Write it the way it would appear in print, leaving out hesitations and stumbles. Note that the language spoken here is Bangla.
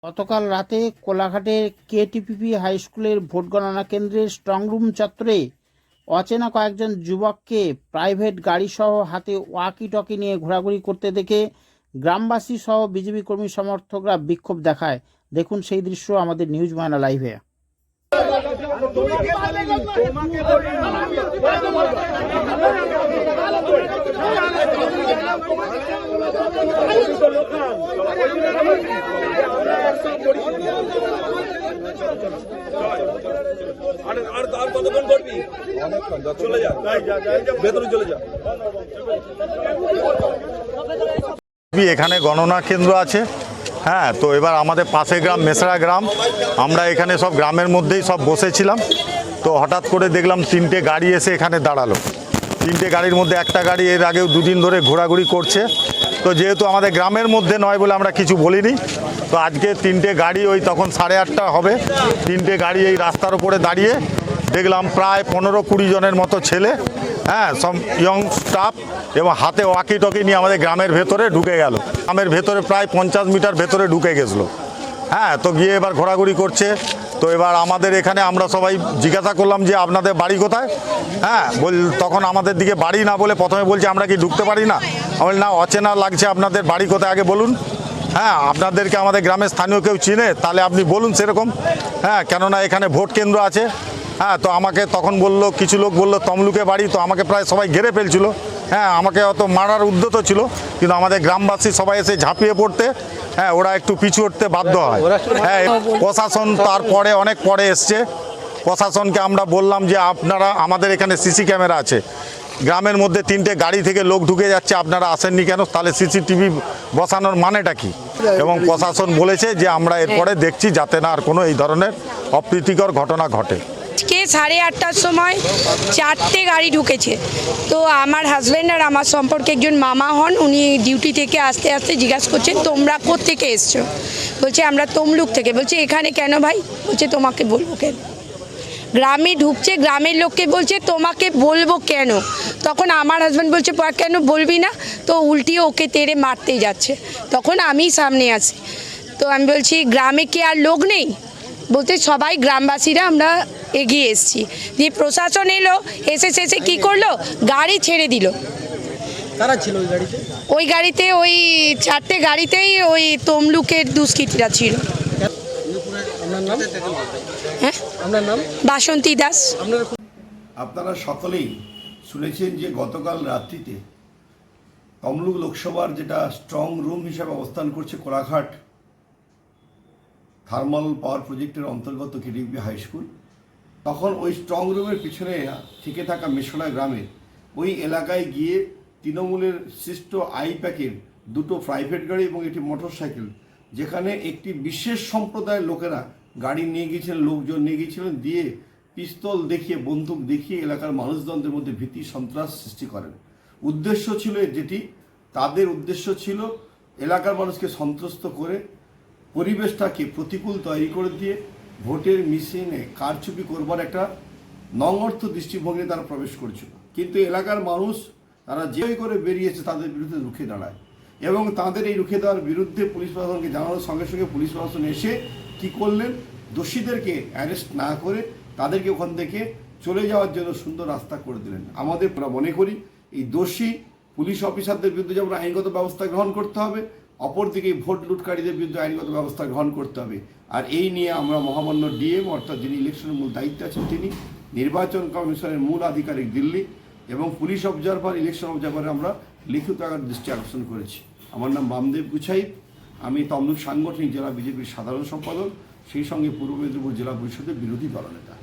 গতকাল রাতে কোলাঘাটের কেটিপিপি হাই স্কুলের ভোট গণনা কেন্দ্রের স্ট্রংরুম চত্বরে অচেনা কয়েকজন যুবককে প্রাইভেট গাড়িসহ হাতে ওয়াকি টকি নিয়ে ঘোরাঘুরি করতে দেখে গ্রামবাসী সহ বিজেপি কর্মী সমর্থকরা বিক্ষোভ দেখায়। দেখুন সেই দৃশ্য আমাদের নিউজ ময়না লাইভে। এখানে গণনা কেন্দ্র আছে। হ্যাঁ, তো এবার আমাদের পাশে গ্রাম মেসরা গ্রাম, আমরা এখানে সব গ্রামের মধ্যেই সব বসেছিলাম। তো হঠাৎ করে দেখলাম তিনটে গাড়ি এসে এখানে দাঁড়ালো। তিনটে গাড়ির মধ্যে একটা গাড়ি এর আগেও দুদিন ধরে ঘোরাঘুরি করছে। তো যেহেতু আমাদের গ্রামের মধ্যে নয় বলে আমরা কিছু বলিনি। তো আজকে তিনটে গাড়ি ওই তখন 8:30 হবে, তিনটে গাড়ি এই রাস্তার উপরে দাঁড়িয়ে দেখলাম প্রায় 15-20 জনের মতো ছেলে, হ্যাঁ, সব ইয়ং স্টাফ, এবং হাতে ওয়াকি টকি নিয়ে আমাদের গ্রামের ভেতরে ঢুকে গেল। গ্রামের ভেতরে প্রায় 50 মিটার ভেতরে ঢুকে গেছিলো। হ্যাঁ, তো গিয়ে এবার ঘোরাঘুরি করছে। তো এবার আমাদের এখানে আমরা সবাই জিজ্ঞাসা করলাম যে আপনাদের বাড়ি কোথায়। হ্যাঁ, তখন আমাদের দিকে বাড়ি না বলে প্রথমে বলছে আমরা কি ঢুকতে পারি না। আমি না, অচেনা লাগছে, আপনাদের বাড়ি কোথায় আগে বলুন। হ্যাঁ, আপনাদেরকে আমাদের গ্রামের স্থানীয় কেউ চিনে তাহলে আপনি বলুন সেরকম। হ্যাঁ, কেননা এখানে ভোট কেন্দ্র আছে। হ্যাঁ, তো আমাকে তখন বললো, কিছু লোক বললো তমলুকে বাড়ি। তো আমাকে প্রায় সবাই ঘেরে ফেলছিল। হ্যাঁ, আমাকে অত মারার উদ্যত ছিল, কিন্তু আমাদের গ্রামবাসী সবাই এসে ঝাঁপিয়ে পড়তে, হ্যাঁ, ওরা একটু পিছু উঠতে বাধ্য হয়। হ্যাঁ, প্রশাসন তারপরে অনেক পরে এসছে। প্রশাসনকে আমরা বললাম যে আপনারা, আমাদের এখানে সিসি ক্যামেরা আছে, গ্রামের মধ্যে তিনটে গাড়ি থেকে লোক ঢুকে যাচ্ছে, আপনারা আসেননি কেন, তাহলে সিসিটিভি বসানোর মানেটা কি। এবং প্রশাসন বলেছে যে আমরা এরপরে দেখছি যাতে না আর কোনো এই ধরনের অপ্রীতিকর ঘটনা ঘটে। আজকে 8:30টার সময় 4টে গাড়ি ঢুকেছে। তো আমার হাজব্যান্ড আর আমার সম্পর্কে একজন মামা হন, উনি ডিউটি থেকে আসতে আসতে জিজ্ঞাসা করছেন তোমরা কোত্থেকে এসছো। বলছে আমরা তমলুক থেকে। বলছে এখানে কেন ভাই। বলছে তোমাকে বলবো কেন। গ্রামে ঢুকছে, গ্রামের লোককে বলছে তোমাকে বলবো কেন। তখন আমার হাজব্যান্ড বলছে কেন বলবি না। তো উল্টিয়ে ওকে তেড়ে মারতেই যাচ্ছে। তখন আমি সামনে আসি। তো আমি বলছি গ্রামে কি আর লোক নেই। বলতে সবাই গ্রামবাসীরা আমরা এগিয়ে এসেছি। দিয়ে প্রশাসন এলো, এসে শেষে কী করলো, গাড়ি ছেড়ে দিল। কারা ছিল ওই গাড়িতে? ওই গাড়িতে ওই 4টে গাড়িতেই ওই তমলুকের দুষ্কৃতীরা ছিল। হ্যাঁ, আপনার নাম? বাসন্তী দাস। আপনারা সকলেই শুনেছেন যে গতকাল রাত্রিতে তমলুক লোকসভার যেটা স্ট্রং রুম হিসাবে অবস্থান করছে কোলাঘাট থার্মাল পাওয়ার প্রজেক্টের অন্তর্গত কেটিপি হাই স্কুল, তখন ওই স্ট্রং রুমের পিছনে থেকে থাকা মেশনা গ্রামের ওই এলাকায় গিয়ে তৃণমূলের সৃষ্ট আইপ্যাকের 2টো প্রাইভেট গাড়ি এবং একটি মোটরসাইকেল, যেখানে একটি বিশেষ সম্প্রদায়ের লোকেরা গাড়ি নিয়ে গিয়েছিলেন, লোকজন নিয়ে গিয়েছিলেন, দিয়ে পিস্তল দেখিয়ে, বন্দুক দেখিয়ে এলাকার মানুষজনদের মধ্যে ভীতি সন্ত্রাস সৃষ্টি করেন। উদ্দেশ্য ছিল যেটি, তাদের উদ্দেশ্য ছিল এলাকার মানুষকে সন্ত্রস্ত করে পরিবেশটাকে প্রতিকূল তৈরি করে দিয়ে ভোটের মেশিনে কারচুপি করবার একটা নংঅর্থ দৃষ্টিভঙ্গি তারা প্রবেশ করছিল। কিন্তু এলাকার মানুষ তারা যে করে বেরিয়েছে তাদের বিরুদ্ধে রুখে দাঁড়ায়, এবং তাদের এই রুখে দেওয়ার বিরুদ্ধে পুলিশ প্রশাসনকে জানানোর সঙ্গে সঙ্গে পুলিশ প্রশাসন এসে কি করলেন, দোষীদেরকে অ্যারেস্ট না করে তাদেরকে ওখান থেকে চলে যাওয়ার জন্য সুন্দর রাস্তা করে দিলেন। আমাদের মনে করি এই দোষী পুলিশ অফিসারদের বিরুদ্ধে যেমন আইনগত ব্যবস্থা গ্রহণ করতে হবে, অপরদিকে ভোট লুটকারীদের বিরুদ্ধে আইনগত ব্যবস্থা গ্রহণ করতে হবে। আর এই নিয়ে আমরা মহামান্য ডিএম, অর্থাৎ যিনি ইলেকশনের মূল দায়িত্বে আছেন তিনি, নির্বাচন কমিশনের মূল আধিকারিক দিল্লি, এবং পুলিশ অবজারভার, ইলেকশন অবজারভারে আমরা লিখিত আকার দৃষ্টি আকর্ষণ করেছি। আমার নাম বামদেব গুছাই, আমি তমলুক সাংগঠনিক জেলা বিজেপির সাধারণ সম্পাদক, সেই সঙ্গে পূর্ব মেদিনীপুর জেলা পরিষদের বিরোধী দলনেতা।